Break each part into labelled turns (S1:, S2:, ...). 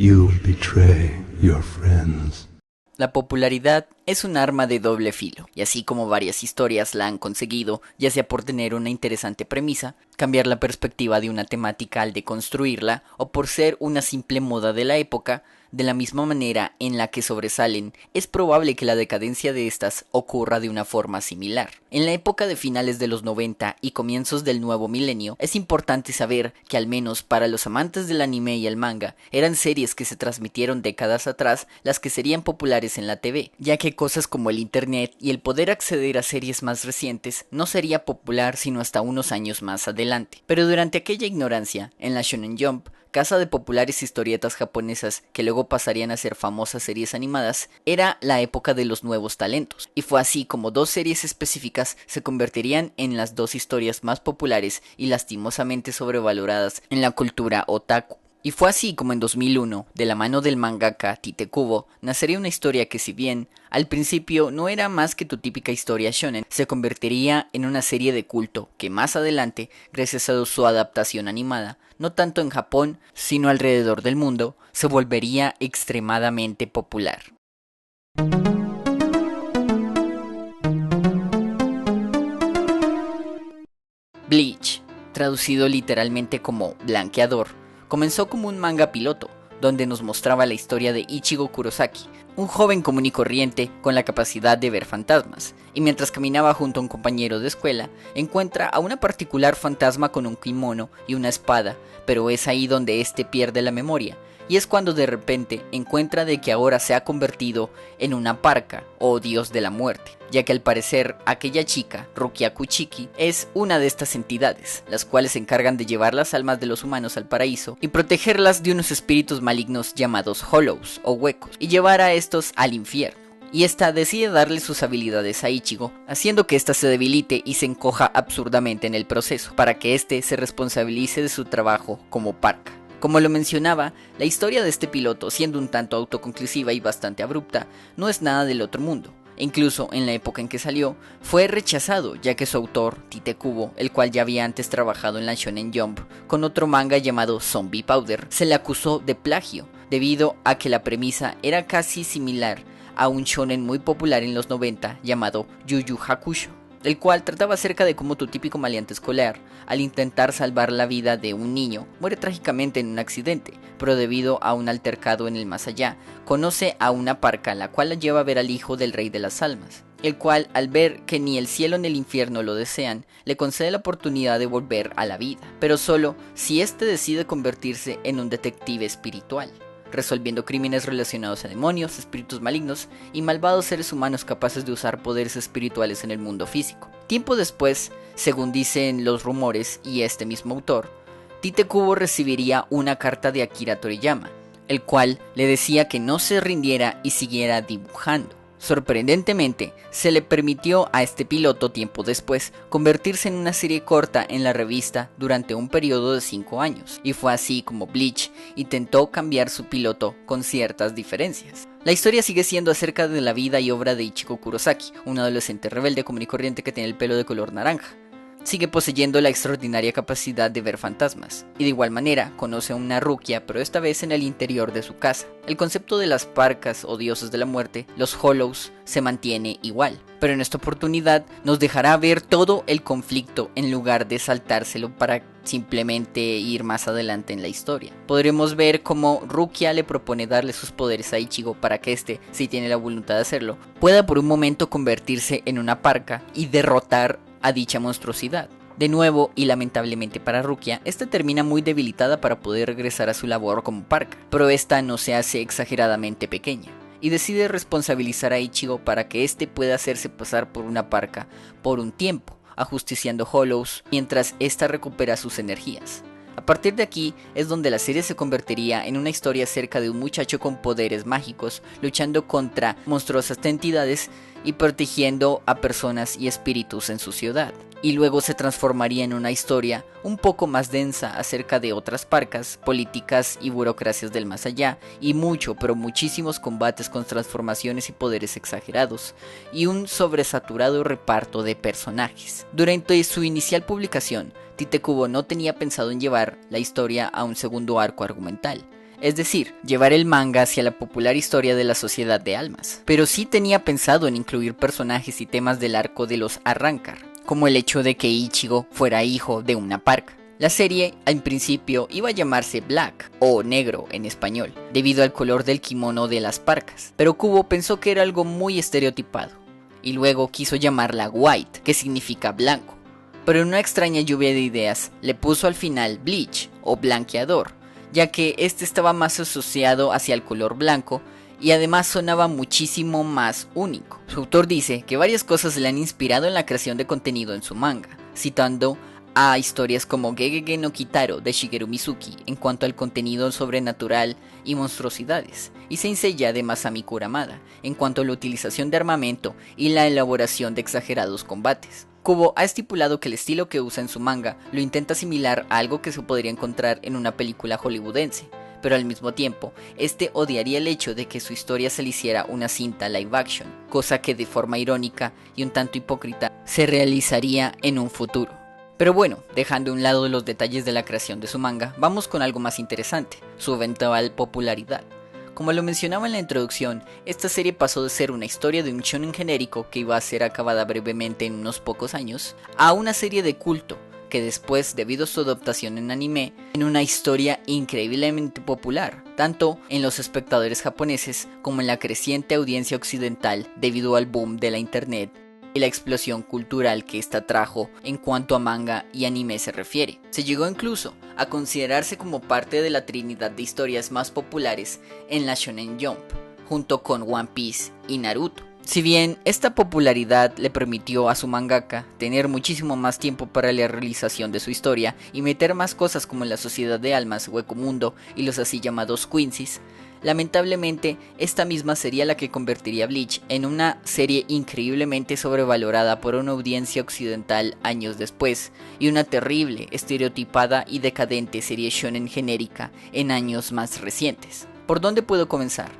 S1: You betray your friends.
S2: La popularidad es un arma de doble filo, y así como varias historias la han conseguido, ya sea por tener una interesante premisa, cambiar la perspectiva de una temática al deconstruirla, o por ser una simple moda de la época, de la misma manera en la que sobresalen, es probable que la decadencia de estas ocurra de una forma similar. En la época de finales de los 90 y comienzos del nuevo milenio, es importante saber que al menos para los amantes del anime y el manga, eran series que se transmitieron décadas atrás las que serían populares en la TV, ya que cosas como el internet y el poder acceder a series más recientes no sería popular sino hasta unos años más adelante. Pero durante aquella ignorancia, en la Shonen Jump, casa de populares historietas japonesas que luego pasarían a ser famosas series animadas, era la época de los nuevos talentos, y fue así como dos series específicas se convertirían en las dos historias más populares y lastimosamente sobrevaloradas en la cultura otaku. Y fue así como en 2001, de la mano del mangaka Tite Kubo, nacería una historia que, si bien al principio no era más que tu típica historia shonen, se convertiría en una serie de culto que más adelante, gracias a su adaptación animada, no tanto en Japón, sino alrededor del mundo, se volvería extremadamente popular. Bleach, traducido literalmente como blanqueador, comenzó como un manga piloto, donde nos mostraba la historia de Ichigo Kurosaki, un joven común y corriente con la capacidad de ver fantasmas, y mientras caminaba junto a un compañero de escuela, encuentra a una particular fantasma con un kimono y una espada, pero es ahí donde este pierde la memoria, y es cuando de repente encuentra de que ahora se ha convertido en una parca, o dios de la muerte, ya que al parecer aquella chica, Rukia Kuchiki, es una de estas entidades, las cuales se encargan de llevar las almas de los humanos al paraíso y protegerlas de unos espíritus malignos llamados hollows o huecos, y llevar a estos al infierno. Y esta decide darle sus habilidades a Ichigo, haciendo que ésta se debilite y se encoja absurdamente en el proceso, para que éste se responsabilice de su trabajo como parca. Como lo mencionaba, la historia de este piloto, siendo un tanto autoconclusiva y bastante abrupta, no es nada del otro mundo. E incluso en la época en que salió, fue rechazado, ya que su autor, Tite Kubo, el cual ya había antes trabajado en la Shonen Jump con otro manga llamado Zombie Powder, se le acusó de plagio, debido a que la premisa era casi similar a un shonen muy popular en los 90 llamado Yu Yu Hakusho, el cual trataba acerca de cómo tu típico maleante escolar, al intentar salvar la vida de un niño, muere trágicamente en un accidente, pero debido a un altercado en el más allá, conoce a una parca la cual la lleva a ver al hijo del rey de las almas, el cual, al ver que ni el cielo ni el infierno lo desean, le concede la oportunidad de volver a la vida, pero solo si éste decide convertirse en un detective espiritual, resolviendo crímenes relacionados a demonios, espíritus malignos y malvados seres humanos capaces de usar poderes espirituales en el mundo físico. Tiempo después, según dicen los rumores y este mismo autor, Tite Kubo recibiría una carta de Akira Toriyama, el cual le decía que no se rindiera y siguiera dibujando. Sorprendentemente, se le permitió a este piloto tiempo después convertirse en una serie corta en la revista durante un periodo de 5 años, y fue así como Bleach intentó cambiar su piloto con ciertas diferencias. La historia sigue siendo acerca de la vida y obra de Ichigo Kurosaki, un adolescente rebelde común y corriente que tiene el pelo de color naranja. Sigue poseyendo la extraordinaria capacidad de ver fantasmas, y de igual manera conoce a una Rukia, pero esta vez en el interior de su casa. El concepto de las parcas o dioses de la muerte, los hollows, se mantiene igual, pero en esta oportunidad nos dejará ver todo el conflicto en lugar de saltárselo para simplemente ir más adelante en la historia. Podremos ver cómo Rukia le propone darle sus poderes a Ichigo para que éste, si tiene la voluntad de hacerlo, pueda por un momento convertirse en una parca y derrotar a dicha monstruosidad. De nuevo, y lamentablemente para Rukia, esta termina muy debilitada para poder regresar a su labor como parca, pero esta no se hace exageradamente pequeña, y decide responsabilizar a Ichigo para que éste pueda hacerse pasar por una parca por un tiempo, ajusticiando hollows mientras ésta recupera sus energías. A partir de aquí es donde la serie se convertiría en una historia acerca de un muchacho con poderes mágicos luchando contra monstruosas entidades y protegiendo a personas y espíritus en su ciudad. Y luego se transformaría en una historia un poco más densa acerca de otras parcas, políticas y burocracias del más allá, y pero muchísimos combates con transformaciones y poderes exagerados, y un sobresaturado reparto de personajes. Durante su inicial publicación, Tite Kubo no tenía pensado en llevar la historia a un segundo arco argumental. es decir, llevar el manga hacia la popular historia de la Sociedad de Almas. Pero sí tenía pensado en incluir personajes y temas del arco de los Arrancar, como el hecho de que Ichigo fuera hijo de una parca. La serie, en principio, iba a llamarse Black, o negro en español, debido al color del kimono de las parcas, pero Kubo pensó que era algo muy estereotipado, y luego quiso llamarla White, que significa blanco. Pero en una extraña lluvia de ideas, le puso al final Bleach, o blanqueador, ya que este estaba más asociado hacia el color blanco y además sonaba muchísimo más único. Su autor dice que varias cosas le han inspirado en la creación de contenido en su manga, citando a historias como Gegege no Kitaro de Shigeru Mizuki en cuanto al contenido sobrenatural y monstruosidades, y Saint Seiya de Masami Kuramada en cuanto a la utilización de armamento y la elaboración de exagerados combates. Kubo ha estipulado que el estilo que usa en su manga lo intenta asimilar a algo que se podría encontrar en una película hollywoodense, pero al mismo tiempo, este odiaría el hecho de que su historia se le hiciera una cinta live action, cosa que de forma irónica y un tanto hipócrita se realizaría en un futuro. Pero bueno, dejando a un lado los detalles de la creación de su manga, vamos con algo más interesante, su eventual popularidad. Como lo mencionaba en la introducción, esta serie pasó de ser una historia de un shonen genérico que iba a ser acabada brevemente en unos pocos años, a una serie de culto, que después, debido a su adaptación en anime, en una historia increíblemente popular, tanto en los espectadores japoneses como en la creciente audiencia occidental debido al boom de la internet y la explosión cultural que esta trajo en cuanto a manga y anime se refiere. Se llegó incluso a considerarse como parte de la trinidad de historias más populares en la Shonen Jump, junto con One Piece y Naruto. Si bien esta popularidad le permitió a su mangaka tener muchísimo más tiempo para la realización de su historia y meter más cosas como la Sociedad de Almas, Hueco Mundo y los así llamados Quincy's, lamentablemente esta misma sería la que convertiría Bleach en una serie increíblemente sobrevalorada por una audiencia occidental años después, y una terrible, estereotipada y decadente serie shonen genérica en años más recientes. ¿Por dónde puedo comenzar?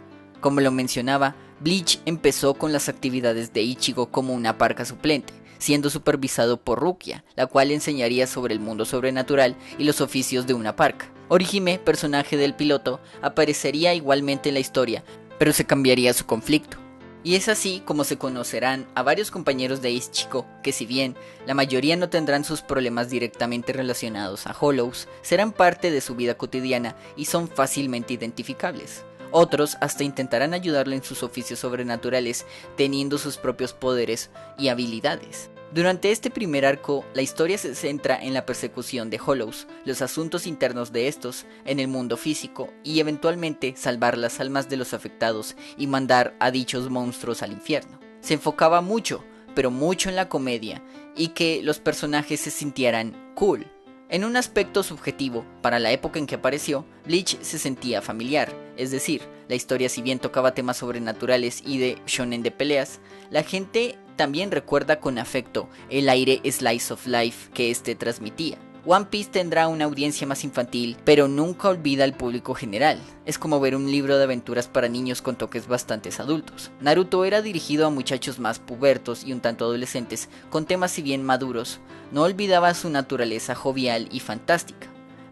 S2: Como lo mencionaba, Bleach empezó con las actividades de Ichigo como una parca suplente, siendo supervisado por Rukia, la cual enseñaría sobre el mundo sobrenatural y los oficios de una parca. Orihime, personaje del piloto, aparecería igualmente en la historia, pero se cambiaría su conflicto. Y es así como se conocerán a varios compañeros de Ichigo que, si bien la mayoría no tendrán sus problemas directamente relacionados a Hollows, serán parte de su vida cotidiana y son fácilmente identificables. Otros hasta intentarán ayudarlo en sus oficios sobrenaturales, teniendo sus propios poderes y habilidades. Durante este primer arco, la historia se centra en la persecución de Hollows, los asuntos internos de estos en el mundo físico y eventualmente salvar las almas de los afectados y mandar a dichos monstruos al infierno. Se enfocaba mucho, pero mucho en la comedia y que los personajes se sintieran cool. En un aspecto subjetivo, para la época en que apareció, Bleach se sentía familiar, es decir, la historia si bien tocaba temas sobrenaturales y de shonen de peleas, la gente también recuerda con afecto el aire slice of life que este transmitía. One Piece tendrá una audiencia más infantil, pero nunca olvida al público general. Es como ver un libro de aventuras para niños con toques bastante adultos. Naruto era dirigido a muchachos más pubertos y un tanto adolescentes, con temas si bien maduros, no olvidaba su naturaleza jovial y fantástica.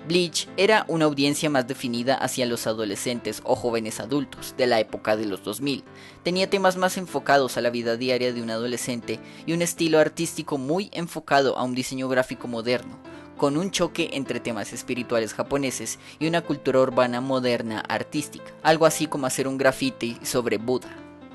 S2: Bleach era una audiencia más definida hacia los adolescentes o jóvenes adultos de la época de los 2000. Tenía temas más enfocados a la vida diaria de un adolescente y un estilo artístico muy enfocado a un diseño gráfico moderno, con un choque entre temas espirituales japoneses y una cultura urbana moderna artística, algo así como hacer un graffiti sobre Buda.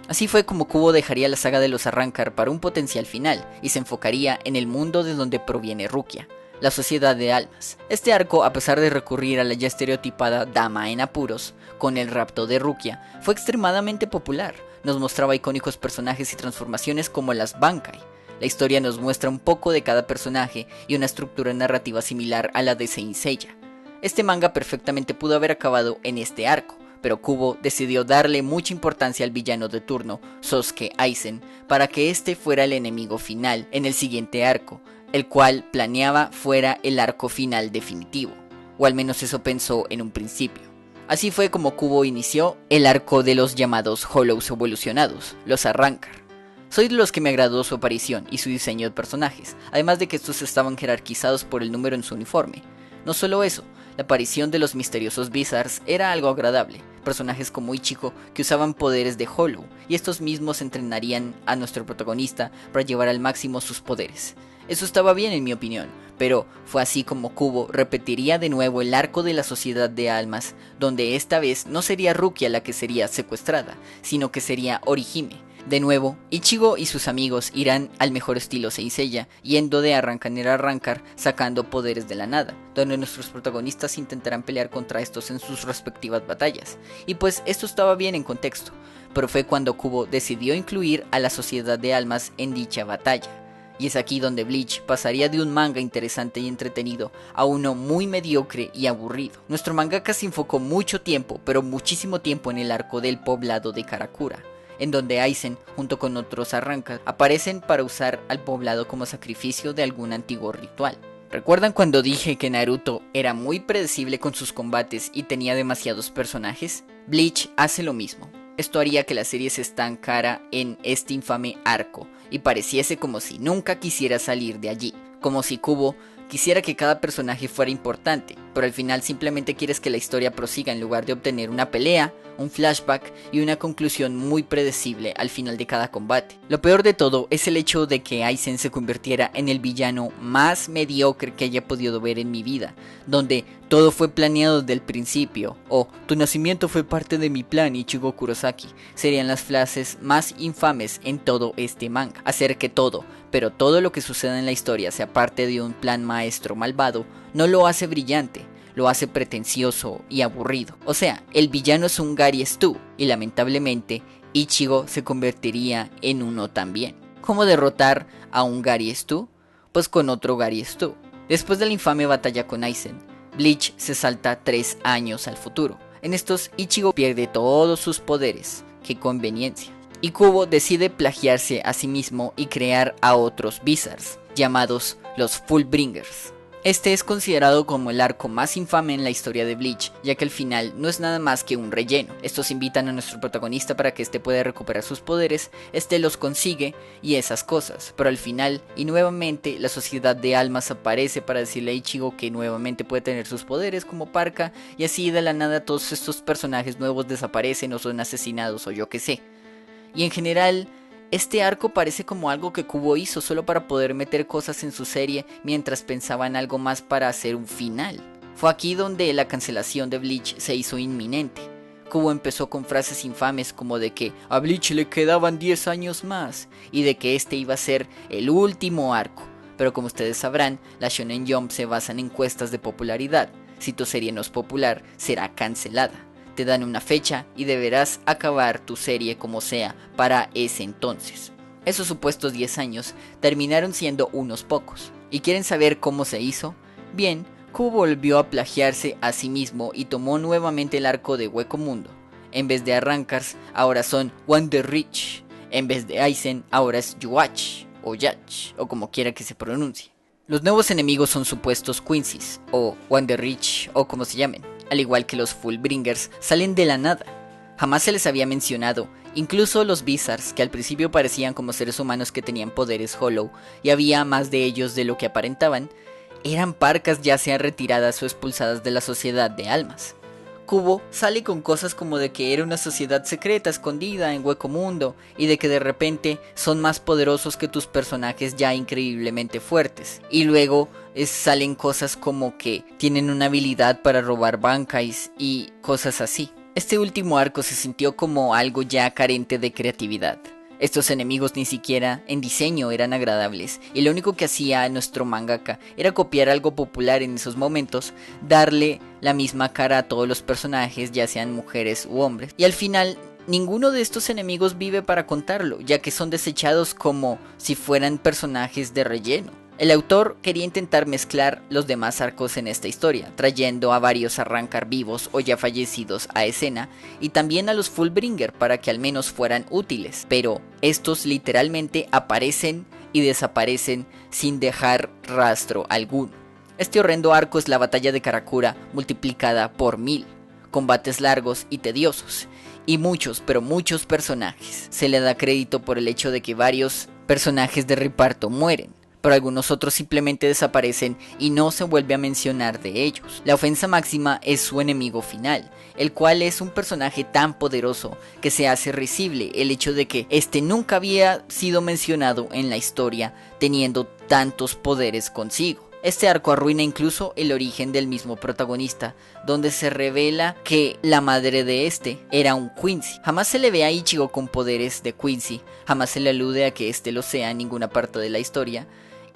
S2: Así fue como Kubo dejaría la saga de los Arrancar para un potencial final y se enfocaría en el mundo de donde proviene Rukia, la Sociedad de Almas. Este arco, a pesar de recurrir a la ya estereotipada dama en apuros, con el rapto de Rukia, fue extremadamente popular. Nos mostraba icónicos personajes y transformaciones como las Bankai. La historia nos muestra un poco de cada personaje y una estructura narrativa similar a la de Saint Seiya. Este manga perfectamente pudo haber acabado en este arco, pero Kubo decidió darle mucha importancia al villano de turno, Sosuke Aizen, para que este fuera el enemigo final en el siguiente arco, el cual planeaba fuera el arco final definitivo, o al menos eso pensó en un principio. Así fue como Kubo inició el arco de los llamados Hollows evolucionados, los Arrancar. Soy de los que me agradó su aparición y su diseño de personajes, además de que estos estaban jerarquizados por el número en su uniforme. No solo eso, La aparición de los misteriosos Bizarres era algo agradable, personajes como Ichigo que usaban poderes de Hollow, y estos mismos entrenarían a nuestro protagonista para llevar al máximo sus poderes. Eso estaba bien en mi opinión, pero fue así como Kubo repetiría de nuevo el arco de la Sociedad de Almas, donde esta vez no sería Rukia la que sería secuestrada, sino que sería Orihime. De nuevo, Ichigo y sus amigos irán al mejor estilo Saint Seiya, yendo de arrancanero a arrancar, sacando poderes de la nada, donde nuestros protagonistas intentarán pelear contra estos en sus respectivas batallas. Y pues esto estaba bien en contexto, pero fue cuando Kubo decidió incluir a la Sociedad de Almas en dicha batalla. Y es aquí donde Bleach pasaría de un manga interesante y entretenido a uno muy mediocre y aburrido. Nuestro mangaka se enfocó mucho tiempo, pero muchísimo tiempo en el arco del poblado de Karakura, en donde Aizen, junto con otros arrancas, aparecen para usar al poblado como sacrificio de algún antiguo ritual. ¿Recuerdan cuando dije que Naruto era muy predecible con sus combates y tenía demasiados personajes? Bleach hace lo mismo. Esto haría que la serie se estancara en este infame arco y pareciese como si nunca quisiera salir de allí, como si Kubo quisiera que cada personaje fuera importante, pero al final simplemente quieres que la historia prosiga en lugar de obtener una pelea, un flashback y una conclusión muy predecible al final de cada combate. Lo peor de todo es el hecho de que Aizen se convirtiera en el villano más mediocre que haya podido ver en mi vida, donde todo fue planeado desde el principio, o tu nacimiento fue parte de mi plan, Ichigo Kurosaki, serían las frases más infames en todo este manga. Hacer que todo, pero todo lo que suceda en la historia sea parte de un plan maestro malvado, no lo hace brillante, lo hace pretencioso y aburrido. O sea, el villano es un Gary Stu, y lamentablemente Ichigo se convertiría en uno también. ¿Cómo derrotar a un Gary Stu? Pues con otro Gary Stu. Después de la infame batalla con Aizen, Bleach se salta 3 años al futuro. En estos, Ichigo pierde todos sus poderes. ¡Qué conveniencia! Y Kubo decide plagiarse a sí mismo y crear a otros Bizarres, llamados los Fullbringers. Este es considerado como el arco más infame en la historia de Bleach, ya que al final no es nada más que un relleno. Estos invitan a nuestro protagonista para que éste pueda recuperar sus poderes, este los consigue y esas cosas, pero al final y nuevamente la Sociedad de Almas aparece para decirle a Ichigo que nuevamente puede tener sus poderes como Parka, y así de la nada todos estos personajes nuevos desaparecen o son asesinados o yo que sé. Y en general, este arco parece como algo que Kubo hizo solo para poder meter cosas en su serie mientras pensaba en algo más para hacer un final. Fue aquí donde la cancelación de Bleach se hizo inminente. Kubo empezó con frases infames como de que a Bleach le quedaban 10 años más y de que este iba a ser el último arco. Pero como ustedes sabrán, la Shonen Jump se basa en encuestas de popularidad. Si tu serie no es popular, será cancelada. Te dan una fecha y deberás acabar tu serie como sea para ese entonces. Esos supuestos 10 años terminaron siendo unos pocos. ¿Y quieren saber cómo se hizo? Bien, Kubo volvió a plagiarse a sí mismo y tomó nuevamente el arco de Hueco Mundo. En vez de Arrancars, ahora son Wanderrich. En vez de Aizen, ahora es Yuach o Yach, o como quiera que se pronuncie. Los nuevos enemigos son supuestos Quincy's, o Wanderrich, o como se llamen. Al igual que los Fullbringers, salen de la nada. Jamás se les había mencionado, incluso los Bizarres, que al principio parecían como seres humanos que tenían poderes Hollow, y había más de ellos de lo que aparentaban, eran parcas ya sean retiradas o expulsadas de la Sociedad de Almas. Kubo sale con cosas como de que era una sociedad secreta escondida en Hueco Mundo y de que de repente son más poderosos que tus personajes ya increíblemente fuertes. Y luego salen cosas como que tienen una habilidad para robar bancais y cosas así. Este último arco se sintió como algo ya carente de creatividad. Estos enemigos ni siquiera en diseño eran agradables, y lo único que hacía nuestro mangaka era copiar algo popular en esos momentos, darle la misma cara a todos los personajes, ya sean mujeres u hombres, y al final ninguno de estos enemigos vive para contarlo, ya que son desechados como si fueran personajes de relleno. El autor quería intentar mezclar los demás arcos en esta historia, trayendo a varios Arrancar vivos o ya fallecidos a escena, y también a los Fullbringer para que al menos fueran útiles, pero estos literalmente aparecen y desaparecen sin dejar rastro alguno. Este horrendo arco es la batalla de Karakura multiplicada por 1000, combates largos y tediosos, y muchos, pero muchos personajes. Se le da crédito por el hecho de que varios personajes de reparto mueren, pero algunos otros simplemente desaparecen y no se vuelve a mencionar de ellos. La ofensa máxima es su enemigo final, el cual es un personaje tan poderoso que se hace risible el hecho de que este nunca había sido mencionado en la historia teniendo tantos poderes consigo. Este arco arruina incluso el origen del mismo protagonista, donde se revela que la madre de este era un Quincy. Jamás se le ve a Ichigo con poderes de Quincy, jamás se le alude a que este lo sea en ninguna parte de la historia,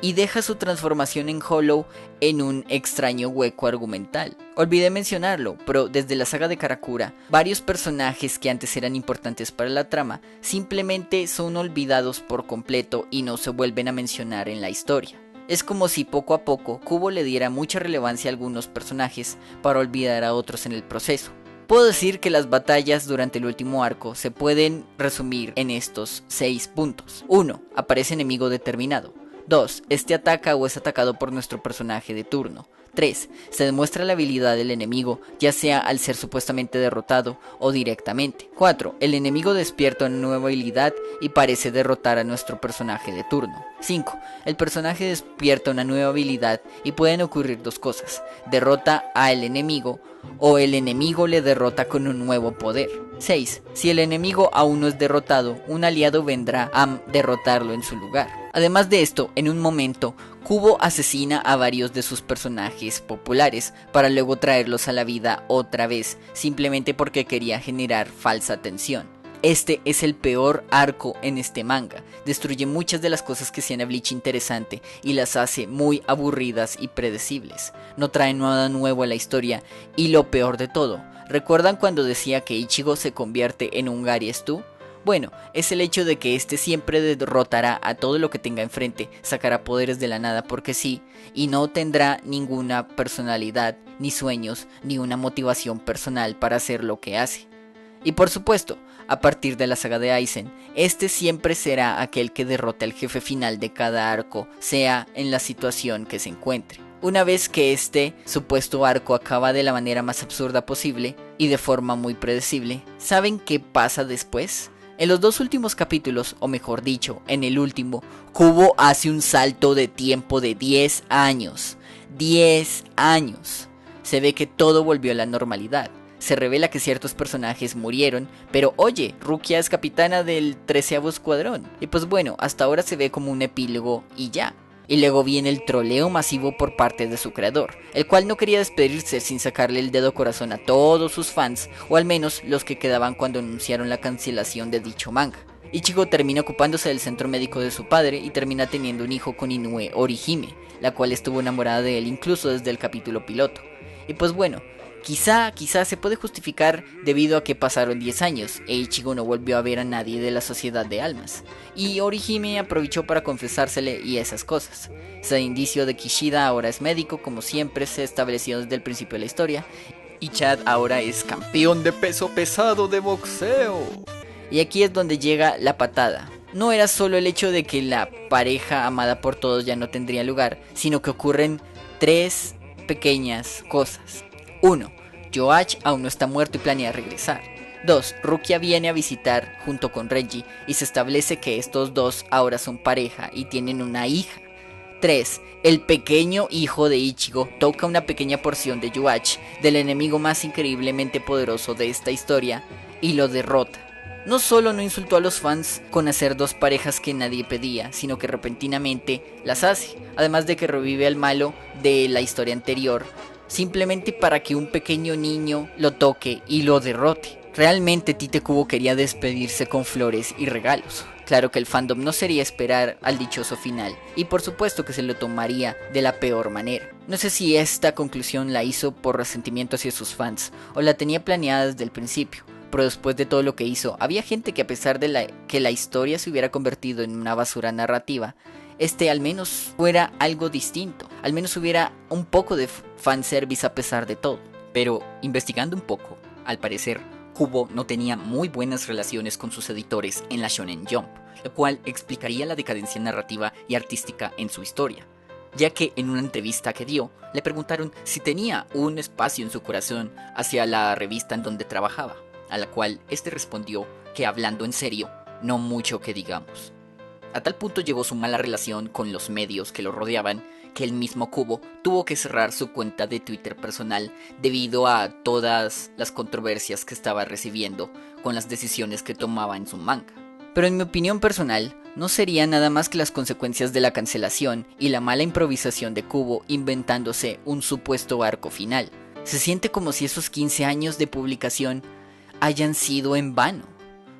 S2: y deja su transformación en Hollow en un extraño hueco argumental. Olvidé mencionarlo, pero desde la saga de Karakura, varios personajes que antes eran importantes para la trama simplemente son olvidados por completo y no se vuelven a mencionar en la historia. Es como si poco a poco Kubo le diera mucha relevancia a algunos personajes para olvidar a otros en el proceso. Puedo decir que las batallas durante el último arco se pueden resumir en estos 6 puntos. 1. Aparece enemigo determinado. 2. Este ataca o es atacado por nuestro personaje de turno. 3. Se demuestra la habilidad del enemigo, ya sea al ser supuestamente derrotado o directamente. 4. El enemigo despierta una nueva habilidad y parece derrotar a nuestro personaje de turno. 5. El personaje despierta una nueva habilidad y pueden ocurrir dos cosas: derrota al enemigo o el enemigo le derrota con un nuevo poder. 6. Si el enemigo aún no es derrotado, un aliado vendrá a derrotarlo en su lugar. Además de esto, en un momento, Kubo asesina a varios de sus personajes populares para luego traerlos a la vida otra vez, simplemente porque quería generar falsa tensión. Este es el peor arco en este manga, destruye muchas de las cosas que hacían a Bleach interesante y las hace muy aburridas y predecibles. No trae nada nuevo a la historia y lo peor de todo, ¿recuerdan cuando decía que Ichigo se convierte en un Gary Stu? Bueno, es el hecho de que este siempre derrotará a todo lo que tenga enfrente, sacará poderes de la nada porque sí, y no tendrá ninguna personalidad, ni sueños, ni una motivación personal para hacer lo que hace. Y por supuesto, a partir de la saga de Aizen, este siempre será aquel que derrote al jefe final de cada arco, sea en la situación que se encuentre. Una vez que este supuesto arco acaba de la manera más absurda posible y de forma muy predecible, ¿saben qué pasa después? En los dos últimos capítulos, o mejor dicho, en el último, Kubo hace un salto de tiempo de 10 años. 10 años. Se ve que todo volvió a la normalidad. Se revela que ciertos personajes murieron, pero oye, Rukia es capitana del 13º Escuadrón. Y pues bueno, hasta ahora se ve como un epílogo y ya. Y luego viene el troleo masivo por parte de su creador, el cual no quería despedirse sin sacarle el dedo corazón a todos sus fans, o al menos los que quedaban cuando anunciaron la cancelación de dicho manga. Ichigo termina ocupándose del centro médico de su padre y termina teniendo un hijo con Inoue Orihime, la cual estuvo enamorada de él incluso desde el capítulo piloto. Y pues bueno, quizá se puede justificar debido a que pasaron 10 años e Ichigo no volvió a ver a nadie de la sociedad de almas, y Orihime aprovechó para confesársele y esas cosas. Se da indicio de que Ishida ahora es médico, como siempre se estableció desde el principio de la historia, y Chad ahora es campeón de peso pesado de boxeo. Y aquí es donde llega la patada. No era solo el hecho de que la pareja amada por todos ya no tendría lugar, sino que ocurren 3 pequeñas cosas. 1. Yoach aún no está muerto y planea regresar. 2. Rukia viene a visitar junto con Renji y se establece que estos dos ahora son pareja y tienen una hija. 3. El pequeño hijo de Ichigo toca una pequeña porción de Yoach, del enemigo más increíblemente poderoso de esta historia, y lo derrota. No solo no insultó a los fans con hacer 2 parejas que nadie pedía, sino que repentinamente las hace, además de que revive al malo de la historia anterior, simplemente para que un pequeño niño lo toque y lo derrote. Realmente Tite Kubo quería despedirse con flores y regalos. Claro que el fandom no sería esperar al dichoso final, y por supuesto que se lo tomaría de la peor manera. No sé si esta conclusión la hizo por resentimiento hacia sus fans, o la tenía planeada desde el principio, pero después de todo lo que hizo, había gente que a pesar de que la historia se hubiera convertido en una basura narrativa, al menos fuera algo distinto, al menos hubiera un poco de fanservice a pesar de todo. Pero investigando un poco, al parecer Kubo no tenía muy buenas relaciones con sus editores en la Shonen Jump, lo cual explicaría la decadencia narrativa y artística en su historia, ya que en una entrevista que dio, le preguntaron si tenía un espacio en su corazón hacia la revista en donde trabajaba, a la cual este respondió que hablando en serio, no mucho que digamos. A tal punto llegó su mala relación con los medios que lo rodeaban, que el mismo Kubo tuvo que cerrar su cuenta de Twitter personal debido a todas las controversias que estaba recibiendo con las decisiones que tomaba en su manga. Pero en mi opinión personal, no sería nada más que las consecuencias de la cancelación y la mala improvisación de Kubo inventándose un supuesto arco final. Se siente como si esos 15 años de publicación hayan sido en vano.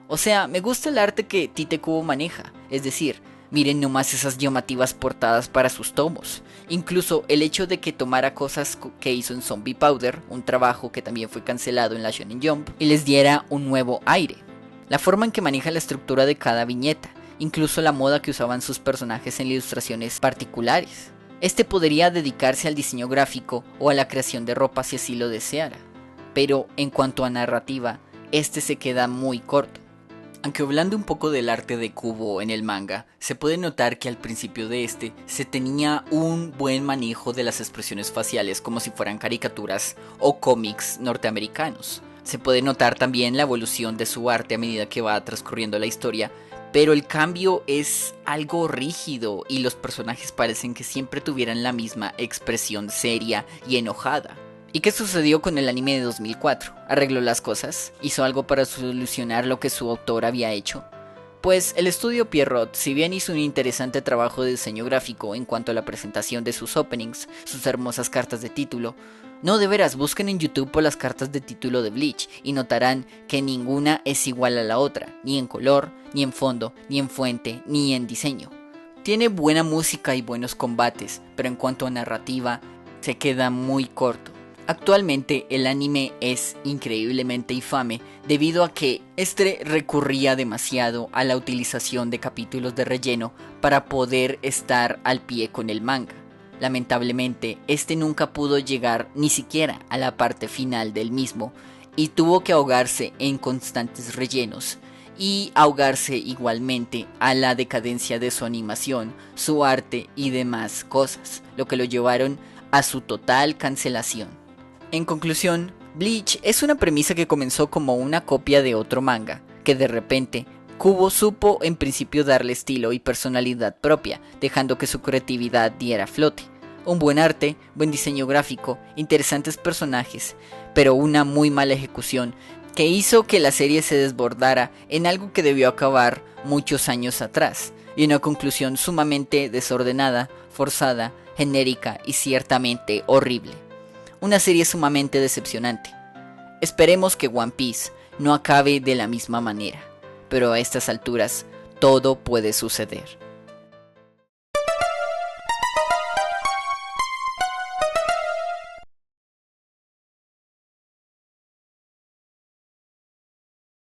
S2: O sea, me gusta el arte que Tite Kubo maneja, es decir, miren nomás esas llamativas portadas para sus tomos. Incluso el hecho de que tomara cosas que hizo en Zombie Powder, un trabajo que también fue cancelado en la Shonen Jump, y les diera un nuevo aire. La forma en que maneja la estructura de cada viñeta, incluso la moda que usaban sus personajes en ilustraciones particulares. Este podría dedicarse al diseño gráfico o a la creación de ropa si así lo deseara, pero en cuanto a narrativa, este se queda muy corto. Aunque hablando un poco del arte de Kubo en el manga, se puede notar que al principio de este se tenía un buen manejo de las expresiones faciales como si fueran caricaturas o cómics norteamericanos. Se puede notar también la evolución de su arte a medida que va transcurriendo la historia, pero el cambio es algo rígido y los personajes parecen que siempre tuvieran la misma expresión seria y enojada. ¿Y qué sucedió con el anime de 2004? ¿Arregló las cosas? ¿Hizo algo para solucionar lo que su autor había hecho? Pues el estudio Pierrot, si bien hizo un interesante trabajo de diseño gráfico en cuanto a la presentación de sus openings, sus hermosas cartas de título, no, de veras, busquen en YouTube por las cartas de título de Bleach y notarán que ninguna es igual a la otra, ni en color, ni en fondo, ni en fuente, ni en diseño. Tiene buena música y buenos combates, pero en cuanto a narrativa, se queda muy corto. Actualmente el anime es increíblemente infame debido a que este recurría demasiado a la utilización de capítulos de relleno para poder estar al pie con el manga. Lamentablemente, este nunca pudo llegar ni siquiera a la parte final del mismo y tuvo que ahogarse en constantes rellenos y ahogarse igualmente a la decadencia de su animación, su arte y demás cosas, lo que lo llevaron a su total cancelación. En conclusión, Bleach es una premisa que comenzó como una copia de otro manga, que de repente Kubo supo en principio darle estilo y personalidad propia, dejando que su creatividad diera flote. Un buen arte, buen diseño gráfico, interesantes personajes, pero una muy mala ejecución que hizo que la serie se desbordara en algo que debió acabar muchos años atrás, y una conclusión sumamente desordenada, forzada, genérica y ciertamente horrible. Una serie sumamente decepcionante. Esperemos que One Piece no acabe de la misma manera, pero a estas alturas todo puede suceder.